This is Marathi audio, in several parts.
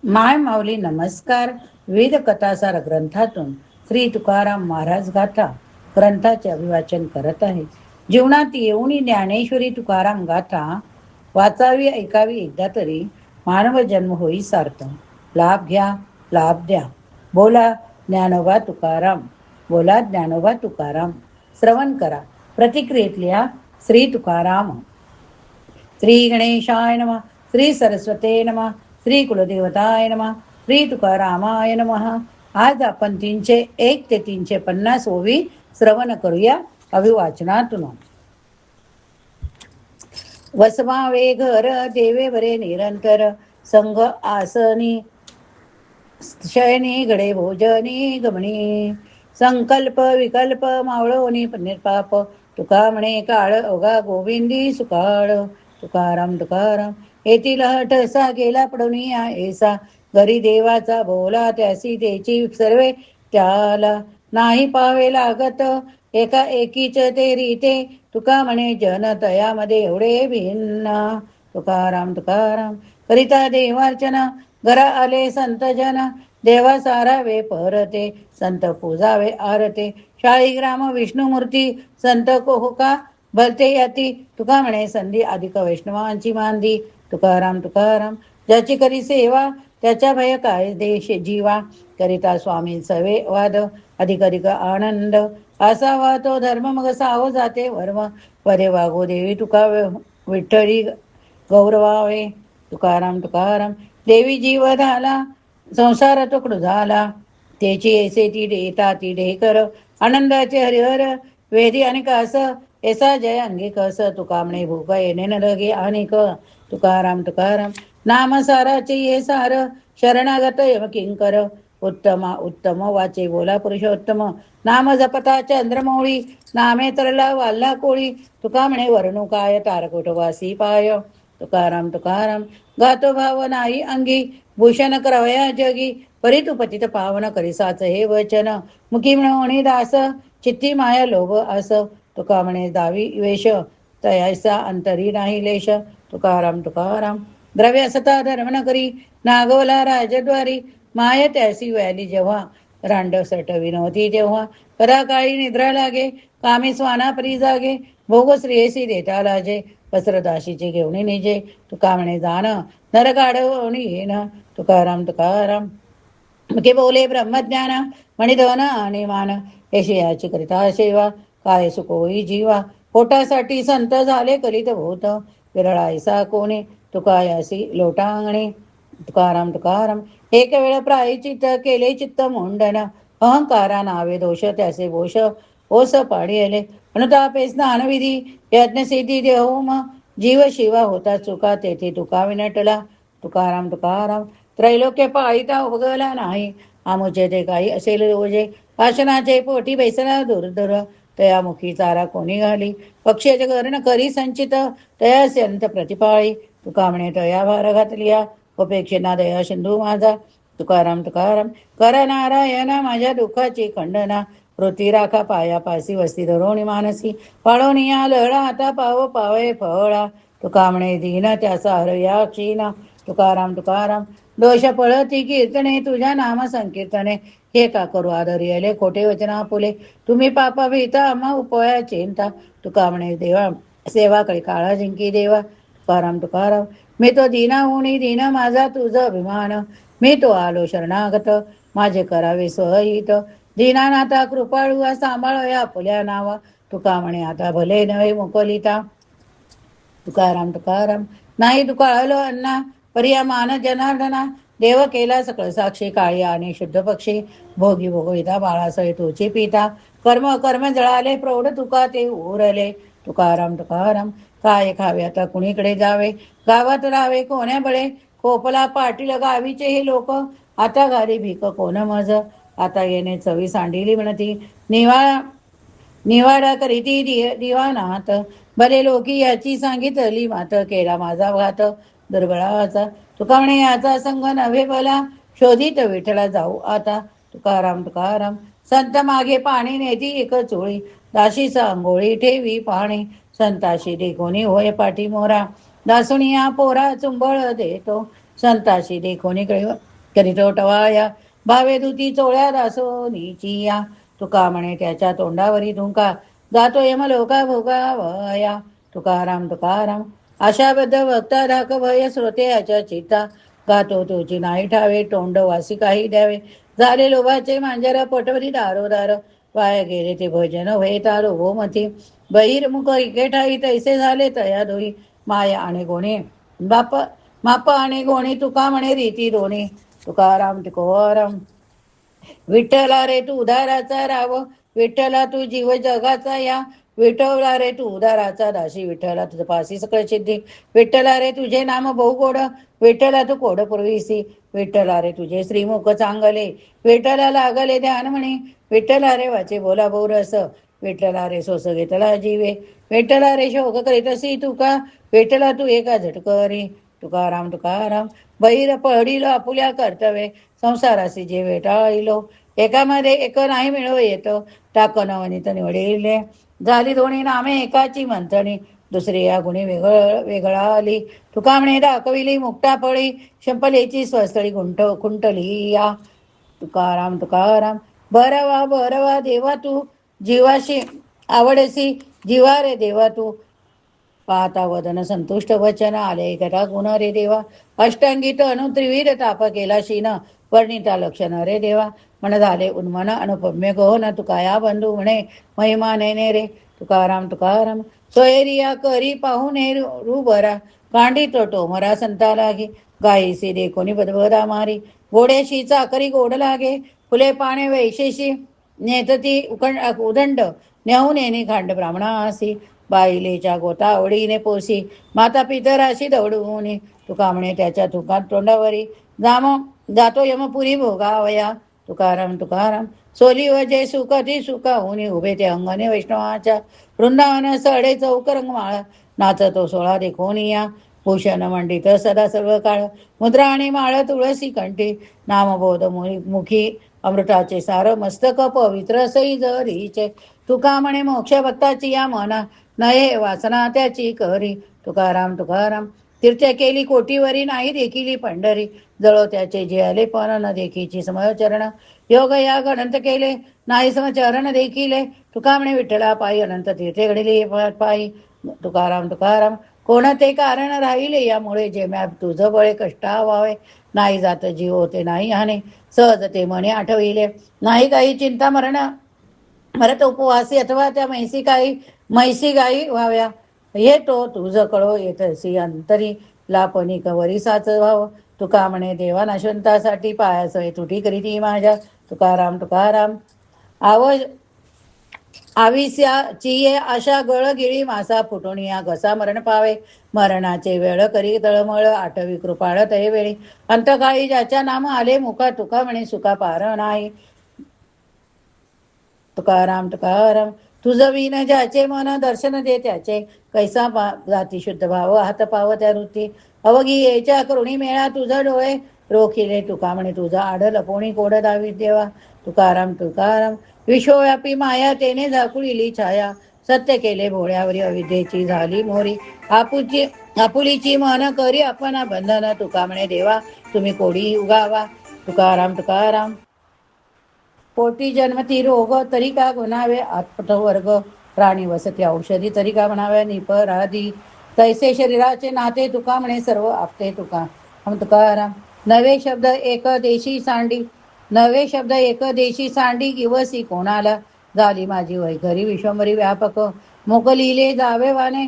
माय माऊली नमस्कार. वेद कथासार ग्रंथातून श्री तुकाराम महाराज गाथा ग्रंथाचे अभिवाचन करत आहे. जीवनात येऊनी ज्ञानेश्वरी तुकाराम गाथा वाचावी ऐकावी एकदा तरी, मानव जन्म होई सार्थ. लाभ घ्या, लाभ द्या, बोला ज्ञानोबा तुकाराम, बोला ज्ञानोबा तुकाराम. श्रवण करा, प्रतिक्रियेत लिहा श्री तुकाराम. श्री गणेशाय नमः, श्री सरस्वते नमः, श्री कुलदेवताय नमः, श्री तुकारामाय नमः. आज आपण 301 ते 350 ओवी श्रवण करूया अभिवाचनातून. वसवावे घर देवे बरे निरंतर, संघ आसनी शयनी घडे भोजनी गमणी. संकल्प विकल्प मावळोनी निर्पाप, तुका म्हणे काळ ओगा गोविंदी सुकाळ. तुकाराम तुकाराम येथील हठसा गेला पडून या ऐसा, घरी देवाचा बोला त्यासी त्याची सर्वे त्याला. नाही पावे लागत एका एकीच ते रीते, तुका म्हणे जन तयामध्ये एवढे भिन्न. तुकाराम तुकाराम करिता देवार्चन, घरा आले संत जन, देवा सारावे परते, संत पूजावे आरते. शाळीग्राम विष्णुमूर्ती संत कोहुका भलते याती, तुका म्हणे संधी अधिक वैष्णवांची मांदी. तुकाराम तुकाराम ज्याची करी सेवा त्याच्या भय काय देश जीवा, करिता स्वामी सवे वाद अधिक अधिक आनंद. असावा तो धर्म मग साव जाते वर्म, वरे वागो देवी तुका विठ्ठली गौरवावे. तुकाराम तुकाराम देवी जीव झाला संसार तुकडू झाला, त्याची ऐसे ती देता ती ढेकर, आनंदाचे हरिहर वेदी आणि कास. ऐसा जय अंगी कस, तुका म्हणे भूक येणे न लगे अनेक. तुकाराम तुकाराम नाम साराचे ये सार, शरणागत यम किंकर. उत्तमा उत्तम वाचे बोला पुरुषोत्तम, नाम जपता चंद्रमौळी, नामे तरला वाल्ला कोळी. तुका म्हणे वर्णू काय तारकुटवासी पाय. तुकाराम तुकाराम गातो भाव नाही अंगी, भूषण करवया जगी. परी तू पतित पावन करिसाच हे वचन, मुखी म्हणून दास चित्ती माया लोभ आस. तुका म्हणे दावी वेश, तयासा अंतरी नाही लेश. तुकाराम तुकाराम द्रव्य सता धर्म न करी, नागवला राजद्वारी. माय त्यासी व्याली जेव्हा, रांड सटवी नव्हती तेव्हा. कदा काळी निद्रा लागे, कामी स्वाना परी जागे. भोग श्रेयसी देता लाजे, वस्त्रदाशीचे घेऊन निजे. तुका म्हणे जाण नर गाढवणी येण. तुकाराम तुकाराम मुखे बोले ब्रह्मज्ञान, मणिधन आणि मान. यशयाची करिता सेवा, काय सुखोई जीवा. पोटासाठी संत झाले करीत भूत, विरळायसा कोणी तुका यासी लोटांगणे. तुकाराम तुकाराम एक वेळ प्रायचित्त केले चित्त मुंडन, अहंकारा नावे दोष त्याचे बोष ओस पाडियले. अनुतापे स्नानविधी यज्ञसिद्धी देहोम, जीव शिवा होता चुका तेथे तुका विनटला. तुकाराम तुकाराम त्रैलोक्य पाळीता उगवला नाही, आमुचे ते काही असेल रोजे. पाशनाचे पोटी बैसला दुर्धर, तयामुखी चारा कोणी घाली. पक्षाचे कर्ण करी संचित, तयासे अंत प्रतिपाळी. तुका म्हणे तया भार घातलिया, उपेक्षेना दया सिंधू माझा. तुकाराम तुकाराम कर नारायणा माझ्या दुःखाची खंडना. वृत्ती राखा पायापासी वस्ती धरोणी मानसी. पाळोनिया लहळा आता पाव पावे फळा. तुका म्हणे दीन त्याचा हरया क्षीण. तुकाराम तुकाराम दोष पळती कीर्तने तुझ्या नाम संकीर्तने. हे का करू आदरी आले खोटे वचना फुले, तुम्ही पापा भीता आम्हा उपया चिंता. तुका म्हणे देवा सेवा कळी काळा जिंकी देवा. तुकाराम तुकाराम मी तो दीना होणी दीन माझा तुझा अभिमान. मी तो आलो शरणागत माझे करावे स्वहित. दीनानाथा कृपाळू सांभाळया आपल्या नावा. तुका म्हणे आता भले नव्हे मुकलिता. तुकाराम तुकाराम नाही दुकाळलो अण्णा, पर्या मान जनार्दना. देव केला सकळ साक्षी, काळी आणि शुद्ध पक्षी. भोगी भोगविता बाळासही तुझे पिता, कर्म कर्म जळाले प्रौढ तुका ते उरले. तुकाराम तुकाराम काय खावे आता कुणीकडे जावे, गावात राहावे कोण्या बळे. खोपला पाटील गावीचे हे लोक, आता घरी भीक कोण मज. आता येणे चवी सांडिली म्हणती, निवाडा करीती दिवानात. भले लोकी याची सांगितली मात, केला माझा घात दुर्बळाचा. तुका म्हणे याचा संग नव्हे भला, शोधित विठला जाऊ आता. तुकाराम तुकाराम संत मागे पाणी नेती एक चोळी, दाशीचा अंघोळी ठेवी पाणी. संताशी देखोनी होय पाठी मोरा, दासुनिया पोरा चुंबळ देतो. संताशी देखोनी करीतो टवाळ्या भावे दुती चोळ्या दासोनीची या. तुका म्हणे त्याच्या तोंडावरी धुंका जातो यमलोका भोगावया. तुकाराम तुकाराम आशाबद्ध भक्ता धाक भय श्रोते याच्या चित्ता. गातो तुझी नाही ठावे तोंड वासी काही द्यावे. झाले लोभाचे मांजर पोटवरी दारोदार. वाया गेले ते भजन होय तारो गोमती. बहिर्मुख इके ठाई तैसे झाले तया दोई. माया आणि गोणे बाप माप आणि गोणी तुका म्हणे रीती दोन्ही. तुकाराम तुकोराम विठ्ठला रे तू उधाराचा राव. विठ्ठला तू जीव जगाचा या. विठवला रे तू उधाराचा दासी. विठ्ठला तुझ पासी सकळ सिद्धी. विठ्ठला रे तुझे नाम बहु गोड. विठ्ठला तू कोड पुरवीसी. विठ्ठला रे तुझे श्रीमुख चांगले. विठ्ठला लागले ध्यान म्हणे. विठ्ठला रे वाचे बोला बहुरस. विठ्ठला रे सोस घेतला जीवे. विठ्ठला रे शोक करीतसी तुका. विठ्ठला तू एका झटकरी. तुकाराम तुकाराम बहिर पडिलो आपुल्या कर्तव्ये. संसारासी जे वेटाळिलो. एकामध्ये एक नाही मिळव येतो. टाकन वनित निवडिले. झाली दोन्ही नामे एकाची मंथणी. दुसरी या गुणी वेगळा आली. तुका म्हणे दाखविली मुक्ता फळी. शंपलेची स्वस्थळी खुंटली या. तुकाराम तुकाराम बरवा देवा तू. जीवाशी आवडसी जीवा रे देवा तू. पाहता वदन संतुष्ट वचन आले कथा गुण रे देवा. अष्टांगीत त्रिविध ताप केला शीन. वर्णिता लक्षण रे देवा. मन झाले उन्मन अनुपम्य गहन. तुकाया बंधू म्हणे महिमा नेने रे. तुकाराम तुकाराम सोयरिया करी पाहुणे रुबरा. कांडी टोमरा संता लागे. गायीसी देखोनी बदबदा मारी. घोड्याशी चाकरी गोड लागे. फुले पाने वैशेशी नेतती उदंड. नेहून येणे खांड ब्राह्मणासी. बाईलेच्या गोता आवडीने पोसी. माता पितराशी दौडून. तुका म्हणे त्याच्या तुकात तोंडावरी. जातो यमपुरी भोगावया. तुकाराम तुकाराम सोली वजे सुख ती सुखा होनी. उभे ते अंगणे वैष्णवाच्या. वृंदावन सडे चौक रंगमाळ. नाचतो सोळा देखोनिया. भूषण मंडित सदा सर्व काळ. मुद्रा आणि माळ तुळसी कंठी. नामबोध मुखी अमृताचे सार. मस्तक पवित्र सई जरीचे. तुका म्हणे मोक्ष भक्ताची या मना. नये वासना त्याची करी. तुकाराम तुकाराम तीर्थ केली कोटीवरी. नाही देखिली पंढरी. जळो त्याचे जे आले पण न देखीची समचरण. योग या अनंत केले नाही समचरण देखिले. तुका म्हणे विठ्ठला पायी अनंत तीर्थे घडले पायी. तुकाराम तुकाराम कोणते कारण राहिले यामुळे. जेम्या तुझं बळे कष्टा व्हावे. नाही जात जीव होते नाही हाने. सहज ते मने आठविले. नाही काही चिंता मरत उपवासी. अथवा त्या म्हैसी गाई व्हाव्या. येतो तुझ कळो येतसी अंतरी. लापणी कवरी साच व्हाव. तुका म्हणे देवा नाशवंतासाठी पायास तुटी करीती माझ्या. तुकाराम तुकाराम आविस्याची ये आशा गळगिळी मासा फुटुनिया. घसा मरण पावे. मरणाचे वेळ करी तळमळ. आठवी कृपाळ तये वेळी. अंतकाळी ज्याच्या नाम आले मुखा. तुका म्हणे सुखा पार नाही. तुकाराम तुकाराम तुझं विन ज्याचे मन दर्शन दे त्याचे. कैसा जाती शुद्ध भाव हात पाव त्या वृत्ती. अवघी येच्या करुणी मेळा तुझं डोळे. रोखिले तुका म्हणे तुझा आड लपोणी कोड दावी देवा. तुकाराम तुकाराम विश्वव्यापी माया तेने झाकुळिली छाया. सत्य केले भोळ्यावरी अविद्येची झाली मोरी. आपुलीची मन करी आपण बंधन. तुका म्हणे देवा तुम्ही कोडी उगावा. तुकाराम तुकाराम पोटी जन्मती रोग तरी का गुणावे. आत्मवर्ग प्राणी वसती औषधी तरी का म्हणाव्या. निपराधी तैसे शरीराचे नाते. तुका म्हणे सर्व आपते. तुकाराम नवे शब्द एक देशी सांडी. नवे शब्द एक देशी सांडी. किवसी कोणाला झाली माझी वैखरी. विश्वंभरी व्यापक मोकलिले जावे वाने.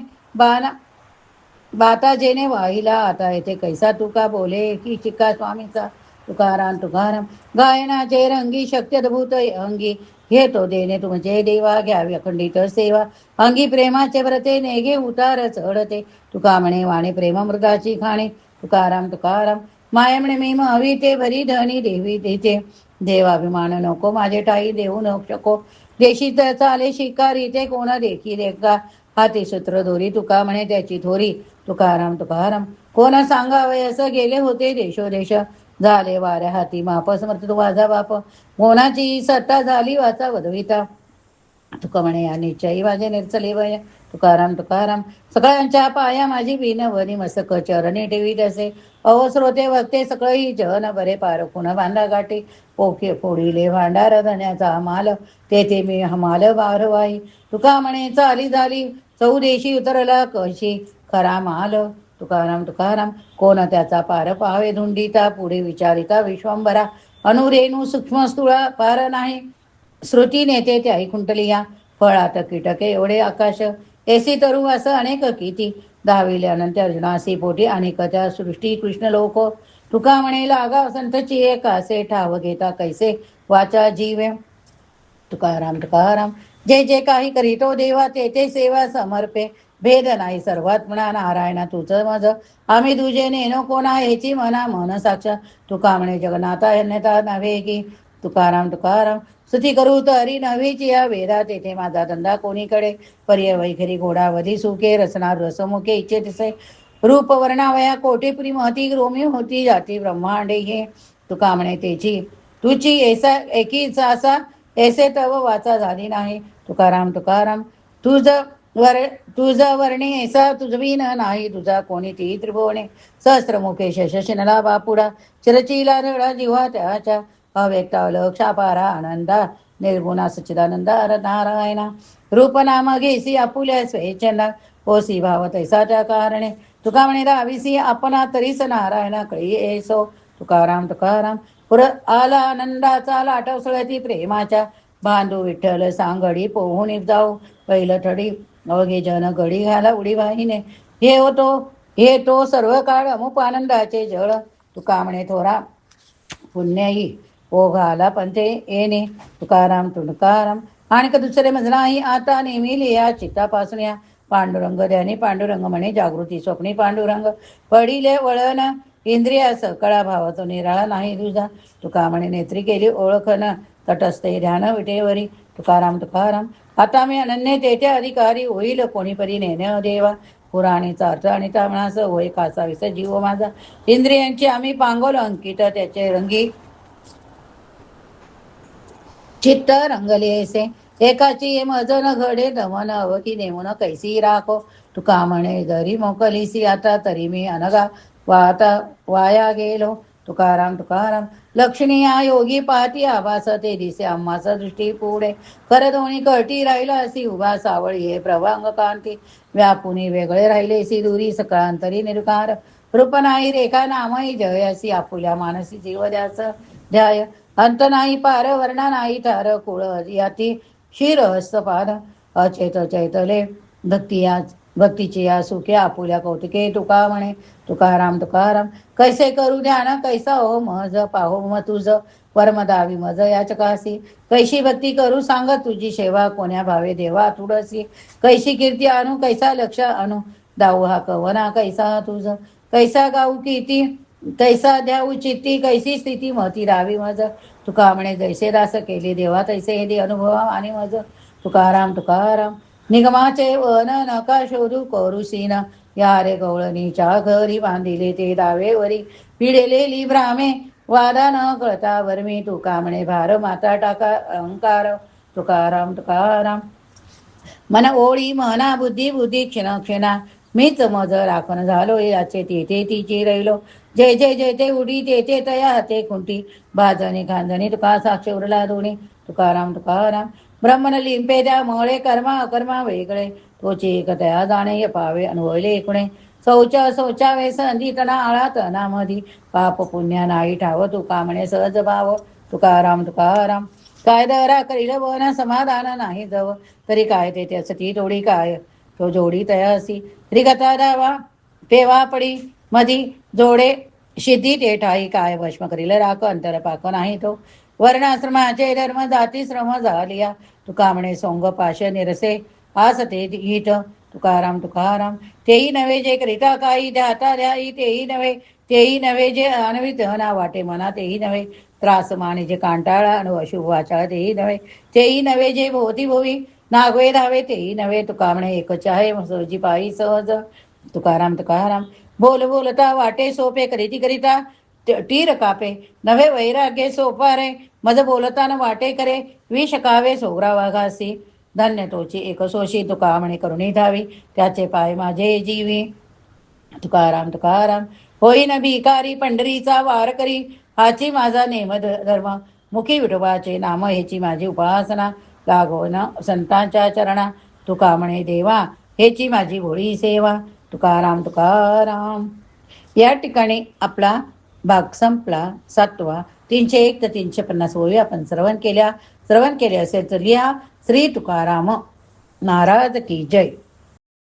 बाता जेने वाहिला आता येथे. कैसा तुका बोले की चिका स्वामीचा. तुकाराम तुकाराम गायनाचे रंगी शक्त्यद्भुत अंगी. घेतो देणे तुमचे देवा. घ्यावी अखंडित सेवा. अंगी प्रेमाचे व्रते नेगे उतार चढते. तुका म्हणे वाणे प्रेमामृताची खाणे. तुकाराम तुकाराम माय म्हणे मी हवी ते भरी धनी देवी देते. देवाभिमान नको माझे ठाई देऊ न शको. देशी चाले शिकारी ते कोण देखी का. हाती सूत्र दोरी. तुका म्हणे त्याची थोरी. तुकाराम तुकाराम कोण सांगावे असं गेले होते देशोदेश. झाले वाऱ्या हाती माप. समर्थ तू माझा बाप. मोनाची सत्ता झाली वाचा वधविता. तुका म्हणे या निश्चयी माझे निर्चले वय. तुकाराम तुकाराम. सगळ्यांच्या पाया माझी विनवणी मस्तक चरणी ठेवी तसे. अहो श्रोते वक्ते सकळही जन बरे पारखून बांधा गाठी. पोखे फोडिले भांडार धन्याचा माल, तेथे मी हमाल वारवाई. तुका म्हणे चाली झाली चौदेशी उतरला कशी खरा माल. तुकाराम तुकाराम. कोण त्याचा पार पाहावे धुंडीता, पुढे विचारिता विश्वंभरा. अनुरेणू सूक्ष्म स्थूळा पार नाही, श्रुती नेते ते ऐकुंटलिया. फळात कीटके एवढे आकाश, एसी तरु असं अनेक किती. दहाविल्यानंतर अर्जुनासी पोटी अनेक त्या सृष्टी कृष्ण लोक. तुका म्हणे लागा संतची एक असे ठाव घेता कैसे वाचा जीवे. तुकाराम तुकाराम. जे जे काही करीतो देवा ते ते सेवा समर्पे. भेद नाही सर्वात म्हणा नारायणा तुझं मज, आम्ही तुझे नेनो कोणा ह्याची मना मन साक्ष. तुका म्हणे जगन्नाथा अन्यथा नव्हे की. तुकाराम तुकाराम. स्तुती करू तरी नव्हेची या वेदा, तेथे माझा धंदा कोणीकडे. पर्य वैखरी घोडावधी सुखे, रसणार रसमुखे इच्छे तिसे. रूप वर्णावया कोटीपुरी महती, रोमी होती जाती ब्रह्मांडे हे. तुका म्हणे तेची तुची ऐसा एकीच असा, ऐसे तव वाचा झाली नाही. तुकाराम तुकाराम. तुझ वर तुझ वर्णी ऐसा तुझवीन नाही, तुझा कोणी ती त्रिभुवने. सहस्त्रमुखे शशशिनला बापुडा, चिरचिला रडा जिव्हा त्याच्या. अव्यक्ता लक्षापारा आनंदा, निर्गुणा सच्चिदानंदा नारायणा. रूपनाम घेसी आपुल्या स्वेच्छंदा, ओसी भाव तैसा त्या कारणे. तुका म्हणे राविसी आपणा तरीस नारायणा कळी येसो. तुकाराम तुकाराम. पुर आला आनंदाचा लाटव सळती प्रेमाच्या, बांधू विठ्ठल सांगडी पोहून जाऊ पैलठडी. अवघे जन गडी घाला उडी वाहिने, हे तो सर्व काळ अमुप आनंदाचे जळ. तुका म्हणे थोरा पुण्याही ओघाला पंथे येणे. तुकाराम तुकाराम. आणिक दुसरे नाही आता नेहमी लिया चित्तापासून या. पांडुरंग ध्यानी पांडुरंग म्हणे जागृती स्वप्नी पांडुरंग. पडिले वळण इंद्रियास, कळा भावाचा निराळा नाही तुझा. तुका म्हणे नेत्री केली ओळखन, तटस्थे ध्यान विटेवरी. तुकाराम तुकाराम. आता मी अनन्य तेथे अधिकारी, होईल कोणीपरी नेण्या देवा. पुराणीचा अर्थ आणि तामणास होय कासाविस जीव माझा. इंद्रियांची आम्ही पांगोल अंकित, त्याचे रंगी चित्त रंगलेसे. एकाची मजन घडे दमन अवकी नेमून कैसी राखो. तुका म्हणे जरी मोकलीसी आता, तरी मी अनगा वाया गेलो. तुकाराम तुकाराम. लक्षणीया योगी पाहती आभास, ते दिसे आम्हास दृष्टी पुढे. खर दोन्ही कळती राहिला असी उभा सावळी हे प्रभांग कांती. व्यापुनी वेगळे राहिलेसी दुरी सकळांतरी निर्कार. रूप नाही रेखा नामही जय, असी आपुल्या मानसी जीव द्यास ध्याय. अंत नाही पार वर्णा नाही ठार, कुळ याती शिर हस्तपाद. अचेत चैतले भक्तीची या सुखे, आपुल्या कौतिके. तुका म्हणे तुकाराम तुकाराम. कैसे करू ध्यान कैसा हो मज, पाहो म तुझ परमदावी मज याचकासी. कैशी भक्ती करू सांग तुझी सेवा, कोण्या भावे देवा तुडसी. कैशी कीर्ती आणू कैसा लक्ष आणू, दाऊ हा कवना कैसा तुझ. कैसा गाऊ कीर्ती कैसा द्याऊ चित्ती, कैसी स्थिती महती रावी मज. तुका म्हणे जैसे दास केले देवा, तैसे हे दे अनुभवा आणि मज. तुकाराम तुकाराम. निगमाचे वन नका शोधू करूसीन, या रे गवळणीच्या घरी बांधिले ते दावेवरी. पिढेलेली भ्रामे वादा न कळता वर्मी. तुका म्हणे भार माता टाका अहंकार. तुकाराम तुकाराम. मन ओळी मना बुद्धी बुद्धी क्षण क्षणा, मीच मज राखण झालो याचे तेथे तिची रहिलो. जय जय जय ते उडी तेथे तया हाते खुंटी, भाजणी खांजणी तुका साक्ष उरला दोन्ही. तुकाराम तुकाराम. ब्रह्मन लिंपे द्या मळे कर्मा अकर्मा वेगळे, तोची एक तया जाणे पावे अनुभवले एकणे. शौचावे संधी तना आळा तनामधी, पाप पुण्य नाही ठाव तुका म्हणे सहज भाव. तुकाराम तुकाराम. काय दरा करील वन समाधान नाही जव, तरी काय ते त्यासाठी थोडी काय तो जोडी तयासी. त्रिगता दावा पेवा पडी मधी जोडे शिद्धी ते ठाई, काय भस्म करील राख अंतर पाक नाही तो. वर्णाश्रमाचे धर्म जाती श्रम झालिया, तुका म्हणे सोंग पाश निरसे आस ते हित. तुकाराम तुकाराम. तेही नव्हे जे करिता काही द्याता द्याई, तेही नव्हे जे अनवित ना वाटे मना, तेही नव्हे त्रास माने जे कांटाळा अशुभ वाचा, तेही नव्हे जे भोवती भोवी नागवे धावे, तेही नव्हे. तुका म्हणे एकच आहे सहजी पायी सहज. तुकाराम तुकाराम. बोल बोलता वाटे सोपे, करिता टीर कापे. नव्हे वैराग्य सोपारे, मज बोलताना वाटे करे. विष कावे सोगरा वाघासी. धन्य तोची एक सोशी तुका म्हणे करुणी धावी त्याचे पाय माझे जीवी तुकाराम तुकाराम होईन भिकारी पंढरीचा वार करी हाची माझा नेम धर्म मुखी विठोबाचे नाम हेची माझी उपासना लागोन संतांच्या चरणा तुका म्हणे देवा हेची माझी भोळी सेवा तुकाराम तुकाराम. या ठिकाणी आपला भाग संपला 7वा. 301 ते 350 ओळी आपण श्रवण केले असेल तर लिहा. श्री तुकाराम महाराज की जय.